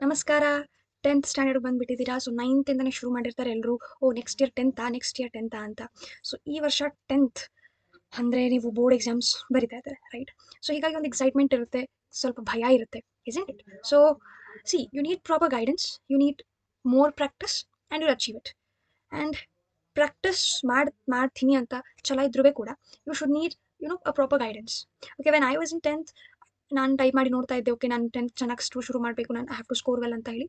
ನಮಸ್ಕಾರ. 10th ಸ್ಟ್ಯಾಂಡರ್ಡ್‌ಗೆ ಬಂದುಬಿಟ್ಟಿದ್ದೀರಾ. So 9th ಶುರು ಮಾಡಿರ್ತಾರೆ ಎಲ್ಲರೂ. ನೆಕ್ಸ್ಟ್ ಇಯರ್ 10th ಅಂತ. ಸೊ ಈ ವರ್ಷ 10th ಅಂದರೆ ನೀವು ಬೋರ್ಡ್ ಎಕ್ಸಾಮ್ಸ್ ಬರಿತಾ ಇದ್ದಾರೆ, ರೈಟ್? ಸೊ ಹೀಗಾಗಿ ಒಂದು ಎಕ್ಸೈಟ್ಮೆಂಟ್ ಇರುತ್ತೆ, ಸ್ವಲ್ಪ ಭಯ ಇರುತ್ತೆ, isn't it? So you need proper guidance, you need more practice and will achieve it. And practice ಮಾಡ್ತೀನಿ ಅಂತ ಛಲ ಇದ್ರೂ ಕೂಡ you should need a proper guidance. Okay, when I was in 10th ನಾನು ಟೈಪ್ ಮಾಡಿ ನೋಡ್ತಾ ಇದ್ದೆ. ಓಕೆ, ನಾನು 10th ಚೆನ್ನಾಗಿ ಶುರು ಮಾಡಬೇಕು, ನಾನು ಹ್ಯಾವ್ ಟು ಸ್ಕೋರ್ ವೆಲ್ ಅಂತ ಹೇಳಿ.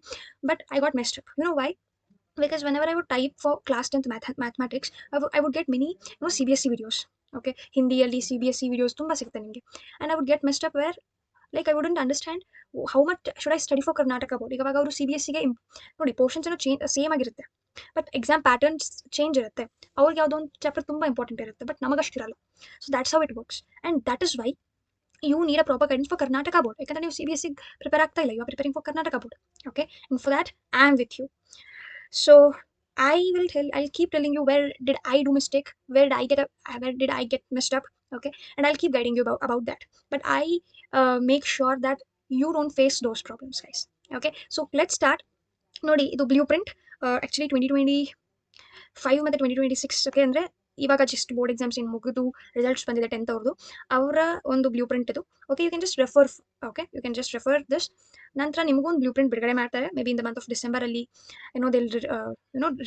But I got messed up. Why? Because whenever I would type for class 10th mathematics, I would get many CBSE videos. Okay, ಹಿಂದಿಯಲ್ಲಿ CBSE videos ತುಂಬ ಸಿಗುತ್ತೆ ನಿಮಗೆ. And I would get messed up where like I wouldn't understand how much should I study for Karnataka board. ಈಗ ಅವಾಗ ಅವರು CBSEಗೆ ನೋಡಿ portions ಏನೋ same ಆಗಿರುತ್ತೆ, ಬಟ್ ಎಕ್ಸಾಮ್ ಪ್ಯಾಟರ್ನ್ಸ್ ಚೇಂಜ್ ಇರುತ್ತೆ. ಅವ್ರಿಗೆ ಯಾವುದೋ ಒಂದು ಚಾಪ್ಟರ್ ತುಂಬ ಇಂಪಾರ್ಟೆಂಟ್ ಇರುತ್ತೆ, ಬಟ್ ನಮಗಷ್ಟಿರಲ್ಲ. So that's how it works. And that is why you need a proper guidance for Karnataka board. ಯಾಕಂದ್ರೆ ನೀವು CBSE ಪ್ರಿಪೇರ್ ಆಗ್ತಾ ಇಲ್ಲ, you are preparing for Karnataka board. Okay, and for that I am with you. So I'll keep telling you where did I do mistake, where did I get messed up. Okay, and I'll keep guiding you about that. But I make sure that you don't face those problems, guys. Okay, so let's start. ನೋಡಿ, ಇದು blue print actually 2025 ಮತ್ತು 2026. Okay, ಅಂದರೆ ಇವಾಗ just board exams ಏನು ಮುಗಿದು results ಬಂದಿದೆ 10th ಅವ್ರದ್ದು, ಅವರ ಒಂದು ಬ್ಲೂ ಪ್ರಿಂಟ್ ಇದು. Okay, you can just refer this. ನಂತರ ನಿಮಗೂ ಒಂದು ಬ್ಲೂ ಪ್ರಿಂಟ್ ಬಿಡುಗಡೆ ಮಾಡ್ತಾರೆ, may be in the month of ಡಿಸೆಂಬರಲ್ಲಿ.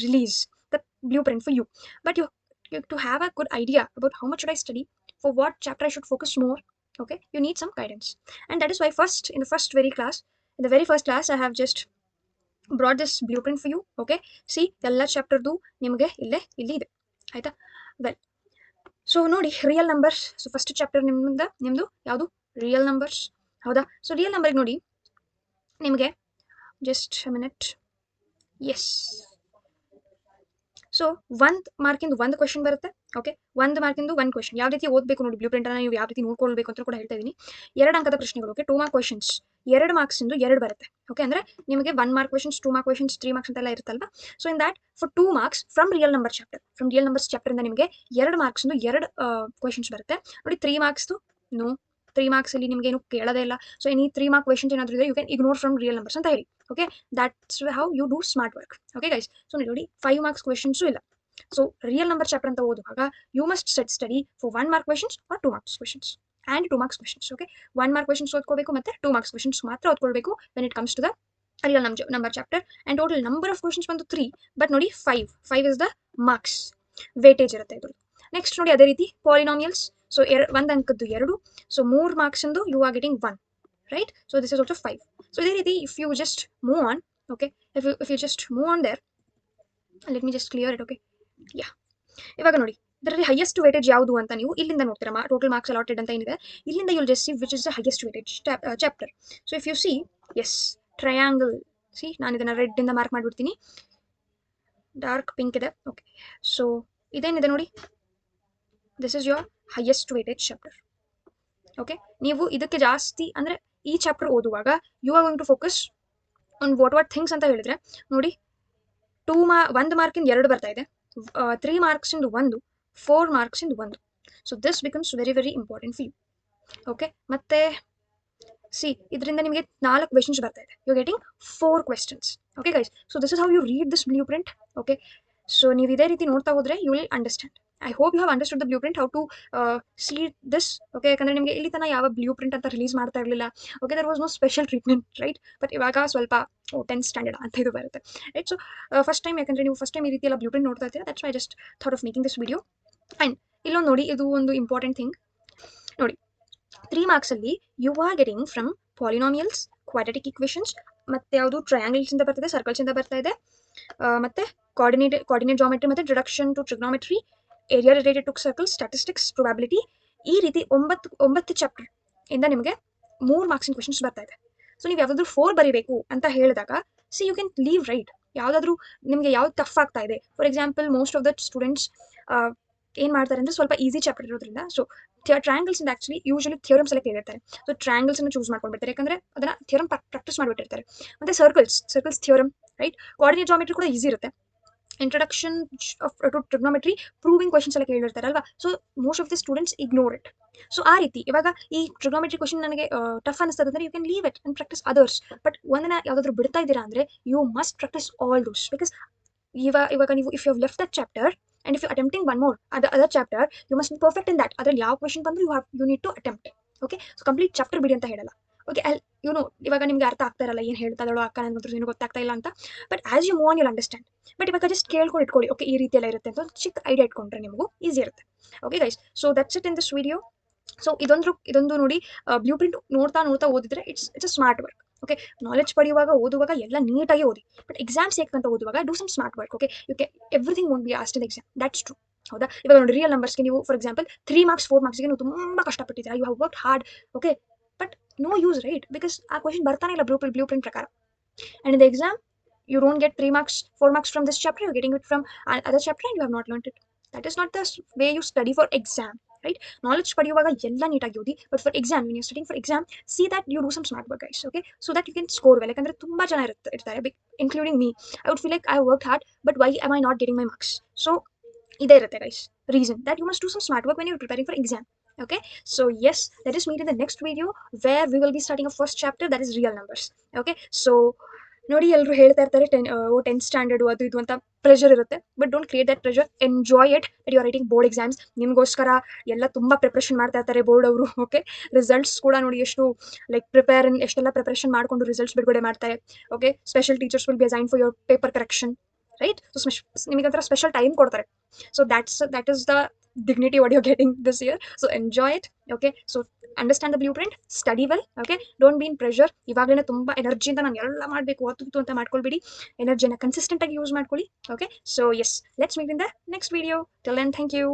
Release the blue print for you. But you to have a good idea about how much should I study, for what chapter I should focus more. Okay, you need some guidance. And that is why in the very first class I have just brought this blueprint for you. Okay, see, ಎಲ್ಲ ಚಾಪ್ಟರ್ದು ನಿಮಗೆ ಇಲ್ಲಿ ಇದೆ, ಆಯಿತಾ? Well, so ನೋಡಿ, real numbers. So first chapter ನಿಮ್ಮದು ಯಾವುದು? Real numbers, ಹೌದಾ? So real ನಂಬರ್ಗೆ ನೋಡಿ, ನಿಮಗೆ ಜಸ್ಟ್ ಮಿನಿಟ್. ಎಸ್, ಸೊ 1 ಮಾರ್ಕಿಂದು ಒಂದು ಕ್ವೆಶನ್ ಬರುತ್ತೆ. ಓಕೆ, 1 ಮಾರ್ಕಿಂದು ಒಂದು ಕ್ವೆಶನ್. ಯಾವ ರೀತಿ ಓದಬೇಕು ನೋಡಿ, ಬ್ಲೂ ಪ್ರಿಂಟನ್ನು ನೀವು ಯಾವ ರೀತಿ ನೋಡ್ಕೊಳ್ಬೇಕು ಅಂತ ಕೂಡ ಹೇಳ್ತಾ ಇದ್ದೀನಿ. 2 ಅಂಕದ ಪ್ರಶ್ನೆಗಳು. ಓಕೆ, 2 ಮಾರ್ಕ್ ಕ್ವೆಶನ್ಸ್, 2 ಮಾರ್ಕ್ಸಿಂದು 2 ಬರುತ್ತೆ. ಓಕೆ, ಅಂದರೆ ನಿಮಗೆ 1 mark questions, 2 mark questions, 3 marks ಅಂತೆಲ್ಲ ಇರುತ್ತಲ್ವಾ. So in that for 2 marks from real numbers ಚಾಪ್ಟರಿಂದ ನಿಮಗೆ 2 ಮಾರ್ಕ್ಸಿಂದು 2 ಕ್ವೆಶನ್ಸ್ ಬರುತ್ತೆ. ನೋಡಿ, 3 ಮಾರ್ಕ್ಸ್ದು ನೋ, 3 ಮಾರ್ಕ್ಸ್ ಅಲ್ಲಿ ನಿಮಗೆ ಏನು ಕೇಳೋದೇ ಇಲ್ಲ. ಸೊ ಎನಿ 3 ಮಾರ್ಕ್ ಕ್ವೆಶನ್ಸ್ ಏನಾದರೂ ಇದ್ರೆ you can ignore from real numbers ಅಂತ ಹೇಳಿ. Okay, that's how you do smart work. Okay guys, so ನೋಡಿ, 5 ಮಾರ್ಕ್ಸ್ ಕ್ವೆಶನ್ಸು ಇಲ್ಲ. ಸೊ ರಿಯಲ್ ನಂಬರ್ ಚಾಪ್ಟರ್ ಅಂತ ಓದುವಾಗ you must set study for 1 mark questions or 2 marks questions and 2 marks questions. Okay, 1 mark questions ಓದ್ಕೋಬೇಕು ಮತ್ತು 2 marks questions ಮಾತ್ರ ಓದ್ಕೊಳ್ಬೇಕು when it comes to the real number chapter. And total number of questions ಬಂದು 3, but ನೋಡಿ 5 is the marks weightage ಇರುತ್ತೆ ಇದ್ರದ್ದು. Next ನೋಡಿ, ಅದೇ ರೀತಿ ಪಾಲಿನಾಮಿಯಲ್ಸ್. ಸೊ 1 ಅಂಕದ್ದು 2, ಸೊ 3 ಮಾರ್ಕ್ಸಿಂದು you are getting 1, right? So this is also 5. So ಇದೇ ರೀತಿ if you just move on, okay, if you just move on there, let me just clear it. Okay, yeah, ಇವಾಗ ನೋಡಿ, ಇದರಲ್ಲಿ highest weightage ಯಾವುದು ಅಂತ ನೀವು ಇಲ್ಲಿಂದ ನೋಡ್ತೀರಾ. ಟೋಟಲ್ ಮಾರ್ಕ್ಸ್ ಅಲಾಟೆಡ್ ಅಂತ ಏನಿದೆ, ಇಲ್ಲಿಂದ you'll just see which is the highest weightage chapter. So if you see, yes, triangle. See, ನಾನು ಇದನ್ನು ರೆಡ್ಡಿಂದ ಮಾರ್ಕ್ ಮಾಡಿಬಿಡ್ತೀನಿ, ಡಾರ್ಕ್ ಪಿಂಕ್ ಇದೆ. ಓಕೆ, ಸೊ ಇದೇನಿದೆ ನೋಡಿ, this is your highest weightage chapter. Okay, ನೀವು ಇದಕ್ಕೆ ಜಾಸ್ತಿ ಅಂದರೆ ಈ ಚಾಪ್ಟರ್ ಓದುವಾಗ you are going to focus on what things ಅಂತ ಹೇಳಿದ್ರೆ, ನೋಡಿ, 1 ಮಾರ್ಕಿಂದ 2 ಬರ್ತಾ ಇದೆ, 3 ಮಾರ್ಕ್ಸಿಂದು 1, 4 ಮಾರ್ಕ್ಸಿಂದು 1. So this becomes very very important for you. Okay, ಮತ್ತೆ ಸಿ, ಇದರಿಂದ ನಿಮಗೆ 4 ಕ್ವೆಶನ್ಸ್ ಬರ್ತಾ ಇದೆ, you getting 4 questions. Okay guys, so this is how you read this blue print. Okay, so ನೀವು ಇದೇ ರೀತಿ ನೋಡ್ತಾ ಹೋದರೆ you will understand. I hope you have understood the blue print, how to see this. Okay, ಯಾಕಂದರೆ ನಿಮಗೆ ಇಲ್ಲಿ ತನಕ ಯಾವ ಬ್ಲೂ ಪ್ರಿಂಟ್ ಅಂತ ರಿಲೀಸ್ ಮಾಡ್ತಾ ಇರಲಿಲ್ಲ. Okay, there was no special treatment, right? But ಇವಾಗ ಸ್ವಲ್ಪ 10th ಸ್ಟ್ಯಾಂಡರ್ಡ್ ಅಂತ ಇದು ಬರುತ್ತೆ, ರೈಟ್? ಸೊ ಫಸ್ಟ್ ಟೈಮ್, ಯಾಕಂದರೆ ನೀವು ಫಸ್ಟ್ ಟೈಮ್ ಈ ರೀತಿ ಎಲ್ಲ ಬ್ಲೂ ಪ್ರಿಂಟ್ ನೋಡ್ತಾ ಇರ್ತೀರಾ, that's why just thought of making this video. And ಇಲ್ಲೊಂದು ನೋಡಿ, ಇದು ಒಂದು ಇಂಪಾರ್ಟೆಂಟ್ ಥಿಂಗ್ ನೋಡಿ, 3 ಮಾರ್ಕ್ಸಲ್ಲಿ you are getting from polynomials, quadratic equations, ಮತ್ತು ಯಾವುದು ಟ್ರಯಾಂಗಲ್ಸಿಂದ ಬರ್ತಿದೆ, ಸರ್ಕಲ್ಸಿಂದ ಬರ್ತಾ ಇದೆ, ಮತ್ತು ಕೋಆರ್ಡಿನೇಟ್ ಜಾಮೆಟ್ರಿ, ಮತ್ತು introduction to trigonometry, area related to circle, statistics, probability. ಈ ರೀತಿ 9 ಚಾಪ್ಟರ್ ಇಂದ ನಿಮಗೆ 3 ಮಾರ್ಕ್ಸಿನ ಕ್ವೆಶನ್ಸ್ ಬರ್ತಾ ಇದೆ. ಸೊ ನೀವು ಯಾವುದಾದ್ರೂ 4 ಬರೀಬೇಕು ಅಂತ ಹೇಳಿದಾಗ, C you can leave, right? ಯಾವುದಾದ್ರೂ ನಿಮಗೆ ಯಾವ್ದು ಟಫ್ ಆಗ್ತಾ ಇದೆ, for example most of the students ಏನು ಮಾಡ್ತಾರೆ ಅಂದರೆ ಸ್ವಲ್ಪ ಈಸಿ ಚಾಪ್ಟರ್ ಇರೋದ್ರಿಂದ, ಸೊ ಟ್ರಯಾಂಗಲ್ಸ್ ಇಂದ ಆ್ಯಕ್ಚುಲಿ ಯೂಶಲಿ ಥಿಯರಮ್ಸ್ ಎಲ್ಲ ಕೇಳಿರ್ತಾರೆ. ಸೊ ಟ್ರಯಾಂಗಲ್ಸನ್ನು ಚೂಸ್ ಮಾಡ್ಕೊಂಡ್ಬಿಡ್ತಾರೆ, ಯಾಕಂದರೆ ಅದನ್ನು ಥಿಯರಮ್ ಪ್ರಾಕ್ಟೀಸ್ ಮಾಡಿಬಿಟ್ಟಿರ್ತಾರೆ. ಮತ್ತು circles theorem, right? Coordinate geometry ಕೂಡ ಈಸಿ ಇರುತ್ತೆ. Introduction to trigonometry proving questions ಎಲ್ಲ ಕೇಳಿರ್ತಾರಲ್ವಾ. So most of the students ignore it. So ಆ ರೀತಿ ಇವಾಗ ಈ ಟ್ರಿಗ್ನೋಮೆಟ್ರಿ ಕ್ವಶನ್ ನನಗೆ ಟಫ್ ಅನಿಸ್ತದೆ ಅಂದರೆ you can leave it and practice others. But ಒಂದನ್ನ ಯಾವುದಾದ್ರೂ ಬಿಡ್ತಾ ಇದ್ದೀರಾ ಅಂದರೆ you must practice all those. Because ಇವಾಗ ನೀವು if you have left that chapter and if you attempting one more other chapter you must be perfect in that. ಅದ್ರಲ್ಲಿ ಯಾವ question ಬಂದರೂ you need to attempt. Okay, so complete chapter ಬಿಡಿ ಅಂತ ಹೇಳಲ್ಲ. Okay, ಇವಾಗ ನಿಮ್ಗೆ ಅರ್ಥ ಆಗ್ತಾ ಇರಲ್ಲ ಏನು ಹೇಳ್ತಾ ಇದ್ದಾಳೋ ಅಕ್ಕ, ನನಗಂತೂ ಏನು ಗೊತ್ತಾಗ್ತಾ ಇಲ್ಲ ಅಂತ. But as you move on you'll understand. But ಇವಾಗ ಜಸ್ಟ್ ಕೇಳ್ಕೊಂಡು ಇಟ್ಕೊಳ್ಳಿ, ಓಕೆ ಈ ರೀತಿ ಎಲ್ಲ ಇರುತ್ತೆ ಅಂತ ಒಂದು ಚಿಕ್ಕ ಐಡಿಯಾ ಇಟ್ಕೊಂಡ್ರೆ ನಿಮಗೂ ಈಸಿ ಇರುತ್ತೆ. Okay guys, so that's it in this video. So ಇದೊಂದು ನೋಡಿ, ಬ್ಲೂ ಪ್ರಿಂಟ್ ನೋಡ್ತಾ ನೋಡ್ತಾ ಓದಿದ್ರೆ it's a smart work. Okay, knowledge ಪಡೆಯುವಾಗ ಓದುವಾಗ ಎಲ್ಲ ನೀಟಾಗಿ ಓದಿ. ಬಟ್ ಎಕ್ಸಾಮ್ಸ್ ಹೇಗಂತ ಓದುವಾಗ do some smart work. Okay, everything won't be asked in exam, that's true. ಹೌದಾ, ಇವಾಗ ನೋಡಿ ರಿಯಲ್ ನಂಬರ್ಸ್ಗೆ ನೀವು ಫಾರ್ ಎಕ್ಸಾಂಪಲ್ 3 ಮಾರ್ಕ್ಸ್ 4 ಮಾರ್ಕ್ಸ್ಗೆ ನೀವು ತುಂಬ ಕಷ್ಟಪಟ್ಟಿದ್ದೀರಾ, you have work hard. Okay, but no use right, because ಆ ಕ್ವಶನ್ ಬರ್ತಾನೆ ಇಲ್ಲ ಬ್ಲೂ ಪ್ರಿಂಟ್ ಪ್ರಕಾರ. And in the exam you don't get 3 marks 4 marks from this chapter, you're getting it from other chapter and you have not learned it. That is not the way you study for exam, right? Knowledge ಪಡೆಯುವಾಗ ಎಲ್ಲ ನೀಟಾಗಿ ಓದಿ, but for exam when you're studying for exam, see that you do some smart work guys. Okay, so that you can score well. ಯಾಕಂದ್ರೆ ತುಂಬಾ ಜನ ಇರ್ತಾರೆ including me. I would feel like I worked hard but why am I not getting my marks? So ಇದೇ ಇರುತ್ತೆ guys reason that you must do some smart work when you're preparing for exam. Okay, so yes, let us meet in the next video where we will be starting a first chapter, that is real numbers. Okay, so ನೋಡಿ ಎಲ್ಲರೂ ಹೇಳ್ತಾ ಇರ್ತಾರೆ 10th standard ಅದು ಇದು ಅಂತ pressure ಇರುತ್ತೆ. But don't create that pressure, enjoy it. You are writing board exams, ನಿಮಗೋಸ್ಕರ ಎಲ್ಲ ತುಂಬ ಪ್ರಿಪ್ರೇಷನ್ ಮಾಡ್ತಾ ಇರ್ತಾರೆ ಬೋರ್ಡ್ ಅವರು. ಓಕೆ, ರಿಸಲ್ಟ್ಸ್ ಕೂಡ ನೋಡಿ ಎಷ್ಟು ಎಷ್ಟೆಲ್ಲ ಪ್ರಿಪ್ರೇಷನ್ ಮಾಡಿಕೊಂಡು ರಿಸಲ್ಟ್ಸ್ ಬಿಡುಗಡೆ ಮಾಡ್ತಾರೆ. Okay, special teachers will be assign for your paper correction, right? So ನಿಮಗೆ ಒಂಥರ ಸ್ಪೆಷಲ್ ಟೈಮ್ ಕೊಡ್ತಾರೆ. So that is the dignity what you're getting this year. So enjoy it. Okay, so understand the blue print, study well. Okay, don't be in pressure. ಇವಾಗಲೇ ತುಂಬ ಎನರ್ಜಿಯಿಂದ ನಾನು ಎಲ್ಲ ಮಾಡಬೇಕು ಹೊತ್ತು ಅಂತ ಮಾಡ್ಕೊಳ್ಬೇಡಿ. ಎನರ್ಜಿನ ಕನ್ಸಿಸ್ಟೆಂಟ್ ಆಗಿ ಯೂಸ್ ಮಾಡ್ಕೊಳ್ಳಿ. Okay, so yes, let's meet in the next video. Till then, thank you.